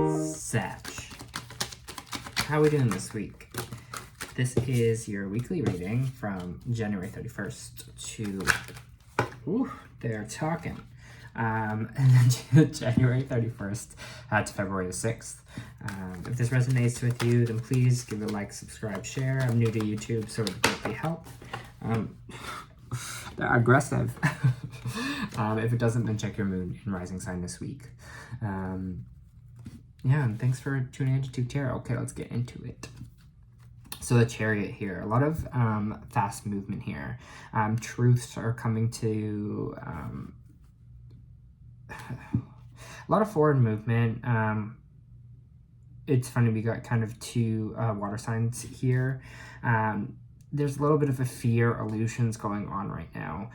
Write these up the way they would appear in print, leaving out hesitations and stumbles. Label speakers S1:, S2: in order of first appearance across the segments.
S1: Sag. How are we doing this week? This is your weekly reading from January 31st to, they're talking. And then January 31st to February the 6th. If this resonates with you, then please give it a like, subscribe, share. I'm new to YouTube, so it would greatly help. They're aggressive. If it doesn't, then check your moon and rising sign this week. Yeah, and thanks for tuning into Toque Tarot. Okay, let's get into it. So the Chariot here, a lot of fast movement here. Truths are coming to a lot of forward movement. It's funny, we got kind of two water signs here. There's a little bit of a fear illusions going on right now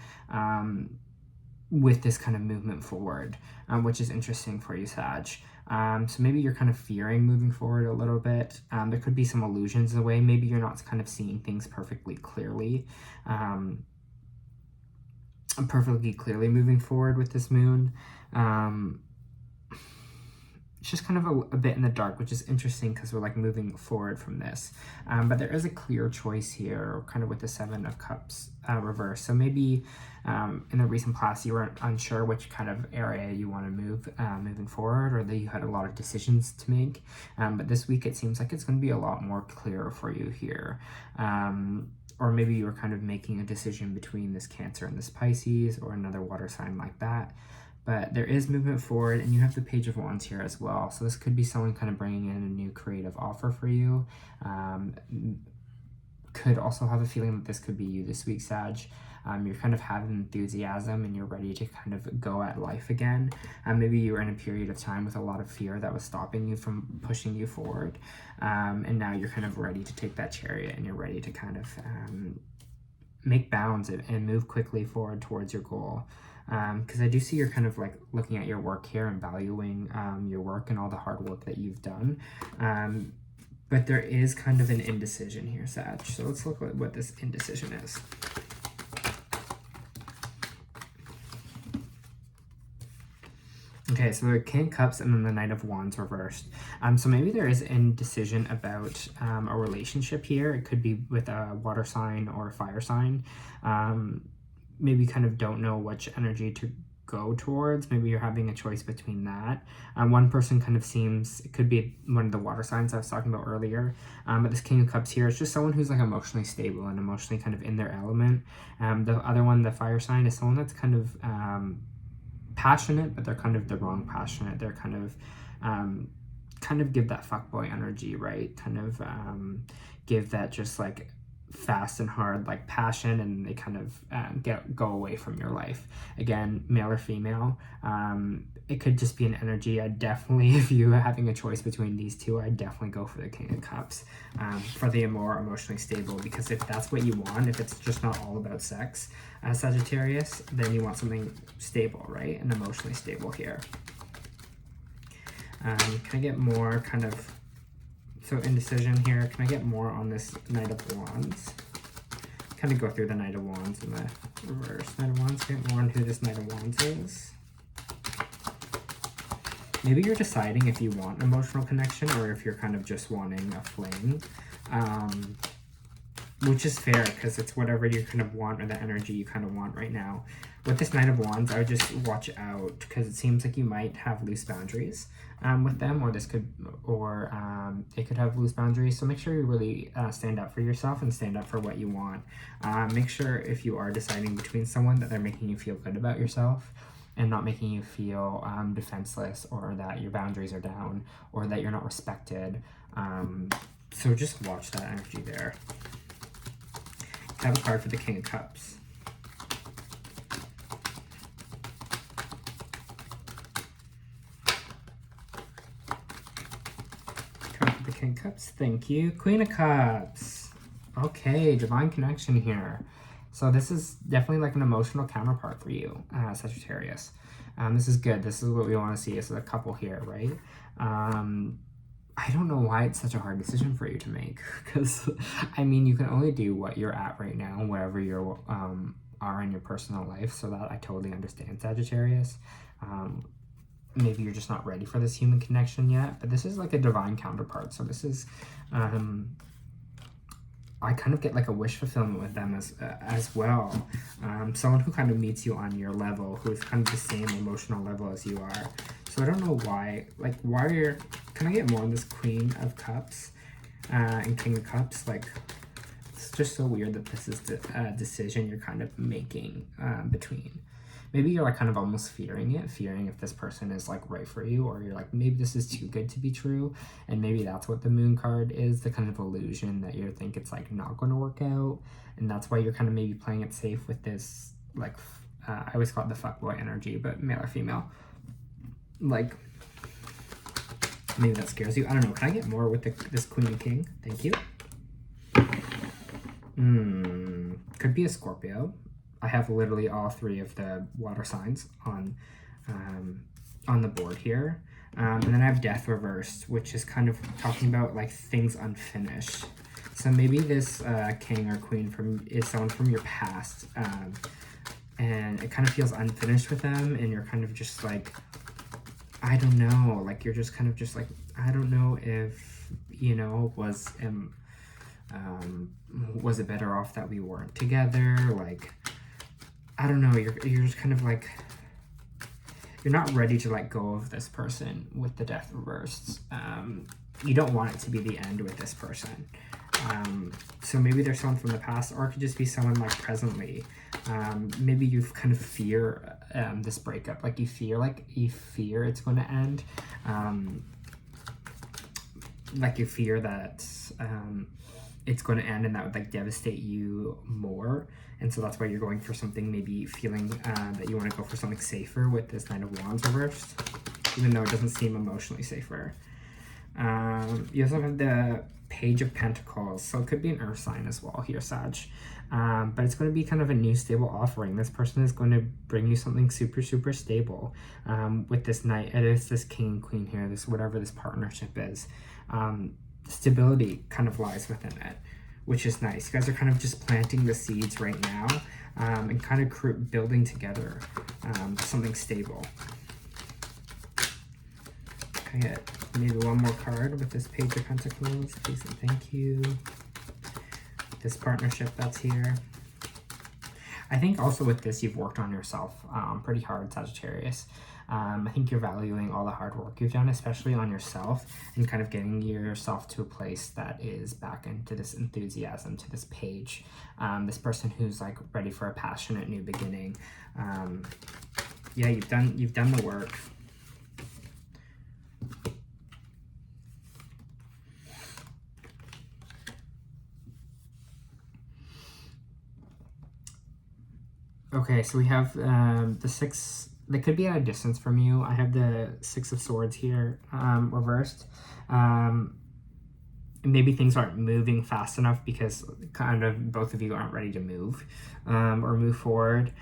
S1: with this kind of movement forward, which is interesting for you, Sag. So maybe you're kind of fearing moving forward a little bit. There could be some illusions in the way. Maybe you're not kind of seeing things perfectly clearly. Moving forward with this moon. It's just kind of a bit in the dark, which is interesting because we're like moving forward from this. But there is a clear choice here, kind of with the Seven of Cups reverse. So maybe in the recent past you were unsure which kind of area you want to move moving forward, or that you had a lot of decisions to make. But this week it seems like it's going to be a lot more clear for you here. Or maybe you were kind of making a decision between this Cancer and this Pisces, or another water sign like that. But there is movement forward, and you have the Page of Wands here as well. So this could be someone kind of bringing in a new creative offer for you. Could also have a feeling that this could be you this week, Sag. You're kind of having enthusiasm and you're ready to kind of go at life again. Maybe you were in a period of time with a lot of fear that was stopping you from pushing you forward. And now you're kind of ready to take that Chariot, and you're ready to kind of make bounds and move quickly forward towards your goal. Because I do see you're kind of like looking at your work here and valuing your work and all the hard work that you've done. But there is kind of an indecision here, Sag. So let's look at what this indecision is. Okay, so the King of Cups and then the Knight of Wands reversed. So maybe there is indecision about a relationship here. It could be with a water sign or a fire sign. Maybe kind of don't know which energy to go towards. Maybe you're having a choice between that. One person kind of seems, it could be one of the water signs I was talking about earlier. But this King of Cups here is just someone who's like emotionally stable and emotionally kind of in their element. The other one, the fire sign, is someone that's kind of passionate, but they're kind of the wrong passionate. They're kind of give that fuckboy energy, right? Kind of give that just like fast and hard like passion, and they kind of go away from your life. Again, male or female, it could just be an energy. I definitely, if you're having a choice between these two, I definitely go for the King of Cups, for the more emotionally stable, because if that's what you want, if it's just not all about sex, Sagittarius, then you want something stable, right? And emotionally stable here. Can I get more kind of, so indecision here, can I get more on this Knight of Wands? Kind of go through the Knight of Wands and the reverse Knight of Wands, get more on who this Knight of Wands is. Maybe you're deciding if you want emotional connection or if you're kind of just wanting a fling. Which is fair, because it's whatever you kind of want, or the energy you kind of want right now. With this Knight of Wands, I would just watch out, because it seems like you might have loose boundaries with them, or this could, or they could have loose boundaries. So make sure you really stand up for yourself and stand up for what you want. Make sure if you are deciding between someone, that they're making you feel good about yourself and not making you feel defenseless, or that your boundaries are down, or that you're not respected. So just watch that energy there. I have a card for the King of Cups. Card for the King of Cups. Thank you. Queen of Cups. Okay, divine connection here. So this is definitely like an emotional counterpart for you, Sagittarius. This is good. This is what we want to see. This is a couple here, right? I don't know why it's such a hard decision for you to make, because I mean, you can only do what you're at right now, wherever you are in your personal life. So that I totally understand, Sagittarius. maybe you're just not ready for this human connection yet, but this is like a divine counterpart. So this is, I kind of get like a wish fulfillment with them as well. Someone who kind of meets you on your level, who is kind of the same emotional level as you are. So I don't know why, like why are, can I get more on this Queen of Cups and King of Cups? Like, it's just so weird that this is the decision you're kind of making between. Maybe you're like kind of almost fearing if this person is like right for you, or you're like, maybe this is too good to be true. And maybe that's what the Moon card is, the kind of illusion that you think it's like not going to work out. And that's why you're kind of maybe playing it safe with this, like, I always call it the fuckboy energy, but male or female. Like, maybe that scares you. I don't know. Can I get more with this Queen and King? Thank you. Could be a Scorpio. I have literally all three of the water signs on the board here. And then I have Death reversed, which is kind of talking about like things unfinished. So maybe this king or queen is someone from your past, and it kind of feels unfinished with them, and you're kind of just like, I don't know, like you're just kind of just like, I don't know if, you know, was it better off that we weren't together? Like, I don't know, you're just kind of like, you're not ready to let go of this person with the Death reversed. You don't want it to be the end with this person. So maybe there's someone from the past, or it could just be someone like presently. Maybe you kind of fear this breakup, like you fear it's going to end. Like you fear that it's going to end, and that would like devastate you more. And so that's why you're going for something, maybe feeling that you want to go for something safer with this Knight of Wands reversed, even though it doesn't seem emotionally safer. You also have the Page of Pentacles, so it could be an earth sign as well here, Sag. But it's going to be kind of a new stable offering. This person is going to bring you something super, super stable. With this Knight, it is this King and Queen here, this whatever this partnership is. Stability kind of lies within it, which is nice. You guys are kind of just planting the seeds right now, and kind of building together something stable. Can I get maybe one more card with this Page of Pentacles, please and thank you. This partnership that's here. I think also with this, you've worked on yourself pretty hard, Sagittarius. I think you're valuing all the hard work you've done, especially on yourself, and kind of getting yourself to a place that is back into this enthusiasm, to this page. This person who's like ready for a passionate new beginning. Yeah, you've done the work. Okay, so we have the six. They could be at a distance from you. I have the Six of Swords here, reversed. Maybe things aren't moving fast enough because kind of both of you aren't ready to move or move forward.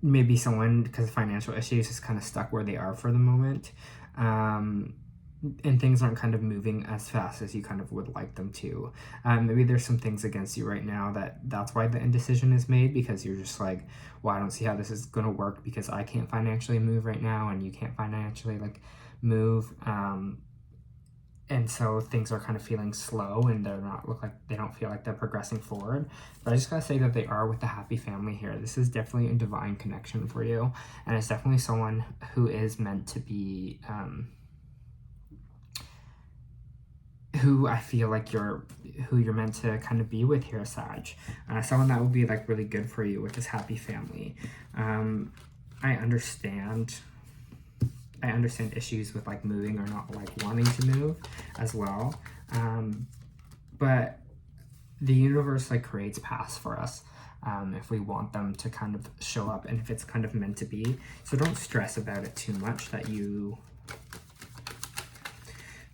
S1: Maybe someone, because of financial issues, is kind of stuck where they are for the moment. And things aren't kind of moving as fast as you kind of would like them to. Maybe there's some things against you right now that's why the indecision is made, because you're just like, well, I don't see how this is going to work because I can't financially move right now and you can't financially like move. And so things are kind of feeling slow, and they don't feel like they're progressing forward. But I just gotta say that they are with the happy family here. This is definitely a divine connection for you, and it's definitely someone who is meant to be who I feel like you're meant to kind of be with here, Sag. Someone that will be like really good for you with this happy family. I understand issues with like moving or not like wanting to move as well. But the universe like creates paths for us if we want them to kind of show up, and if it's kind of meant to be. So don't stress about it too much that you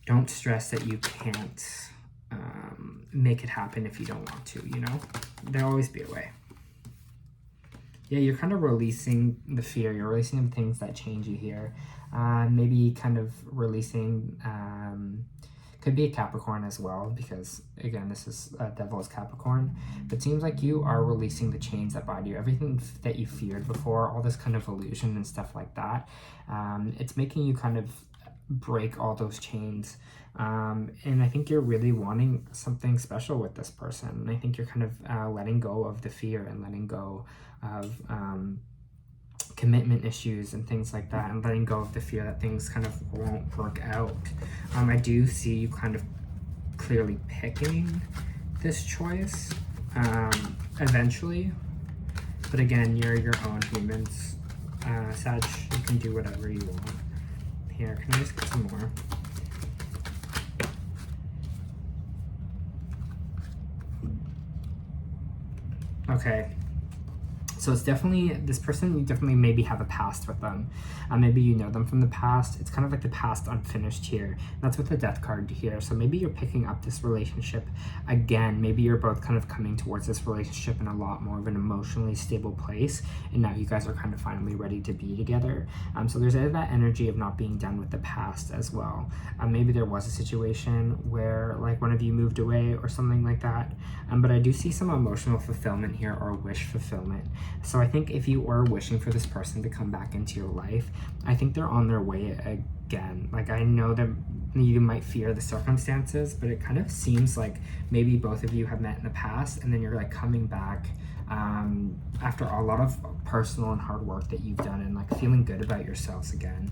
S1: don't stress that you can't make it happen if you don't want to, you know? There'll always be a way. Yeah, you're kind of releasing the fear. You're releasing things that change you here. Maybe kind of releasing Could be a Capricorn as well, because again, this is Devil is Capricorn. But it seems like you are releasing the chains that bind you. Everything that you feared before, all this kind of illusion and stuff like that. It's making you kind of break all those chains. And I think you're really wanting something special with this person. And I think you're kind of letting go of the fear and letting go of commitment issues and things like that, and letting go of the fear that things kind of won't work out. I do see you kind of clearly picking this choice eventually, but again, you're your own humans. Sag, you can do whatever you want. Here, can I just get some more? Okay. So it's definitely, this person, you definitely maybe have a past with them. Maybe you know them from the past. It's kind of like the past unfinished here. That's with the Death card here. So maybe you're picking up this relationship again. Maybe you're both kind of coming towards this relationship in a lot more of an emotionally stable place. And now you guys are kind of finally ready to be together. So there's that energy of not being done with the past as well. Maybe there was a situation where like one of you moved away or something like that. But I do see some emotional fulfillment here, or wish fulfillment. So I think if you are wishing for this person to come back into your life, I think they're on their way again. Like, I know that you might fear the circumstances, but it kind of seems like maybe both of you have met in the past, and then you're like coming back after a lot of personal and hard work that you've done, and like feeling good about yourselves again.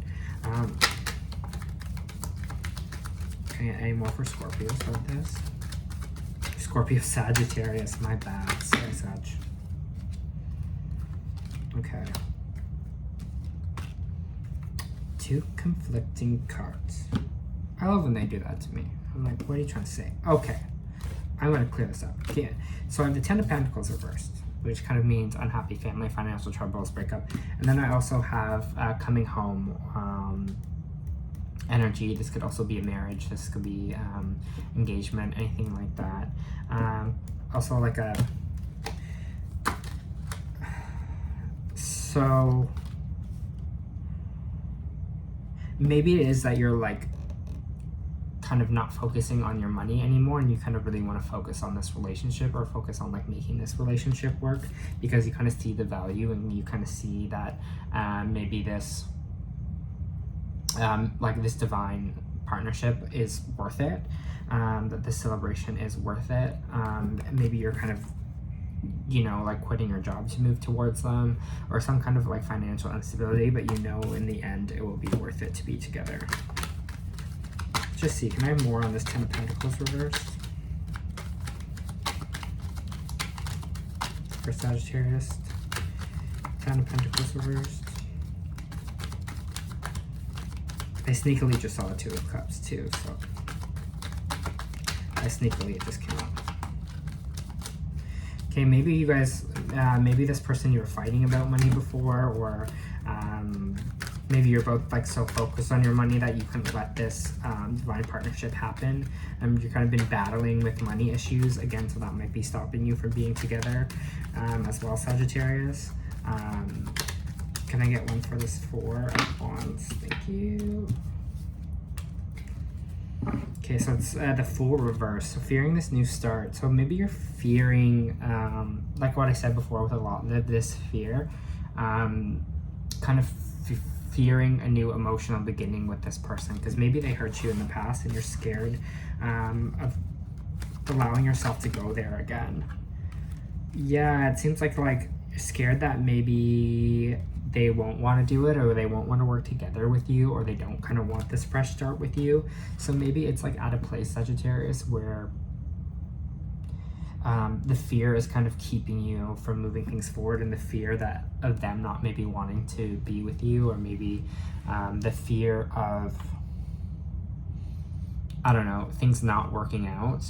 S1: Okay, any more for Scorpios like this? Scorpio Sagittarius, my bad. Sorry, Sag. Okay. Two conflicting cards. I love when they do that to me. I'm like, what are you trying to say? Okay. I'm going to clear this up. Yeah. So I have the Ten of Pentacles reversed, which kind of means unhappy family, financial troubles, breakup. And then I also have coming home energy. This could also be a marriage. This could be engagement, anything like that. Also like a... So maybe it is that you're like kind of not focusing on your money anymore, and you kind of really want to focus on this relationship, or focus on like making this relationship work, because you kind of see the value, and you kind of see that maybe this like this divine partnership is worth it, that this celebration is worth it. Maybe you're kind of, you know, like quitting your job to move towards them, or some kind of like financial instability, but you know in the end it will be worth it to be together. Just see, can I have more on this Ten of Pentacles reversed for Sagittarius? Ten of Pentacles reversed. I sneakily just saw the Two of Cups too, so I sneakily, it just came up. Okay, maybe you guys, maybe this person you were fighting about money before, or maybe you're both like so focused on your money that you couldn't let this divine partnership happen. You've kind of been battling with money issues again, so that might be stopping you from being together as well, Sagittarius. Can I get one for this Four of Wands? Thank you. Okay, so it's the Fool reverse. So fearing this new start. So maybe you're fearing, like what I said before, with a lot of this fear, kind of fearing a new emotional beginning with this person, because maybe they hurt you in the past, and you're scared of allowing yourself to go there again. Yeah, it seems like you're scared that maybe they won't want to do it, or they won't want to work together with you, or they don't kind of want this fresh start with you. So maybe it's like at a place, Sagittarius, where the fear is kind of keeping you from moving things forward, and the fear that of them not maybe wanting to be with you, or maybe the fear of, I don't know, things not working out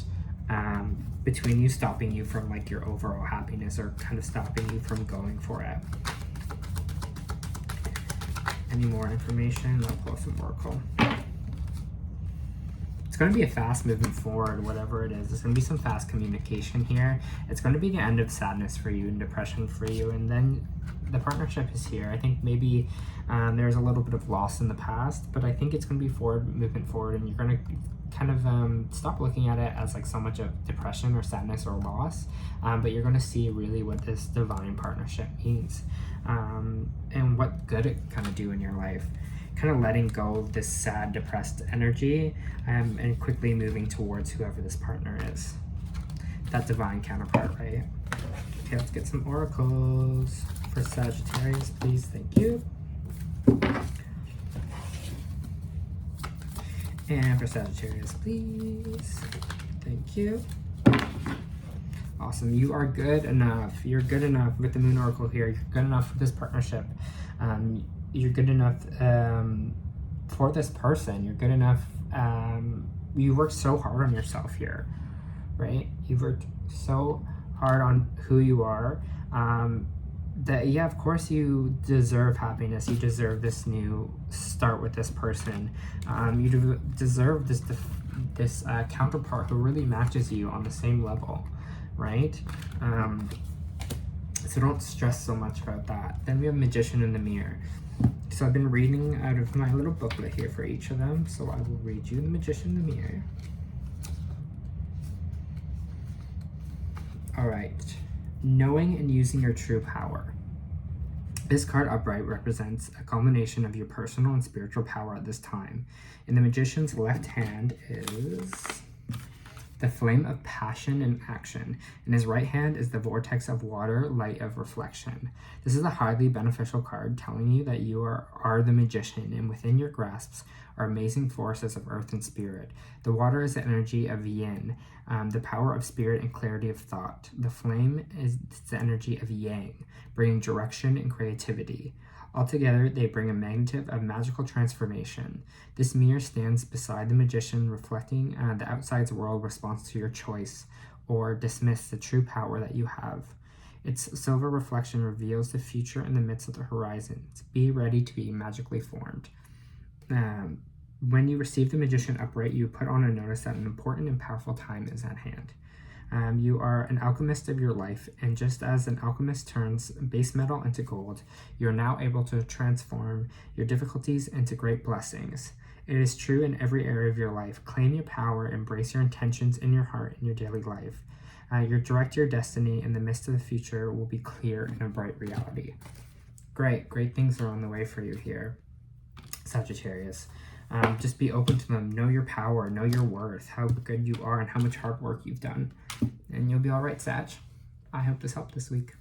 S1: between you, stopping you from like your overall happiness, or kind of stopping you from going for it. Any more information? I'll pull some oracle. It's going to be a fast movement forward, whatever it is. There's going to be some fast communication here. It's going to be the end of sadness for you and depression for you, and then the partnership is here. I think maybe there's a little bit of loss in the past, but I think it's going to be movement forward, and you're going to kind of stop looking at it as like so much of depression or sadness or loss, but you're going to see really what this divine partnership means, and what good it kind of do in your life. Kind of letting go of this sad, depressed energy, and quickly moving towards whoever this partner is. That divine counterpart, right? Okay, let's get some oracles for Sagittarius, please. Thank you. And for Sagittarius, please. Thank you. Awesome. You are good enough. You're good enough with the Moon Oracle here. You're good enough for this partnership. You're good enough for this person. You're good enough. You worked so hard on yourself here, right? You've worked so hard on who you are. That, yeah, of course you deserve happiness. You deserve this new start with this person. You deserve this counterpart who really matches you on the same level, right? So don't stress so much about that. Then we have Magician in the Mirror. So I've been reading out of my little booklet here for each of them. So I will read you the Magician in the Mirror. All right. Knowing and using your true power. This card upright represents a culmination of your personal and spiritual power at this time. In the Magician's left hand is the flame of passion and action. In his right hand is the vortex of water, light of reflection. This is a highly beneficial card telling you that you are the magician, and within your grasps are amazing forces of earth and spirit. The water is the energy of yin, the power of spirit and clarity of thought. The flame is the energy of yang, bringing direction and creativity. Altogether, they bring a magnitude of magical transformation. This mirror stands beside the magician, reflecting the outside's world response to your choice, or dismiss the true power that you have. Its silver reflection reveals the future in the midst of the horizons. Be ready to be magically formed. When you receive the Magician upright, you put on a notice that an important and powerful time is at hand. You are an alchemist of your life, and just as an alchemist turns base metal into gold, you are now able to transform your difficulties into great blessings. It is true in every area of your life. Claim your power, embrace your intentions in your heart in your daily life. Direct your destiny in the midst of the future will be clear in a bright reality. Great things are on the way for you here, Sagittarius. Just be open to them. Know your power, know your worth, how good you are, and how much hard work you've done. And you'll be all right, Sag. I hope this helped this week.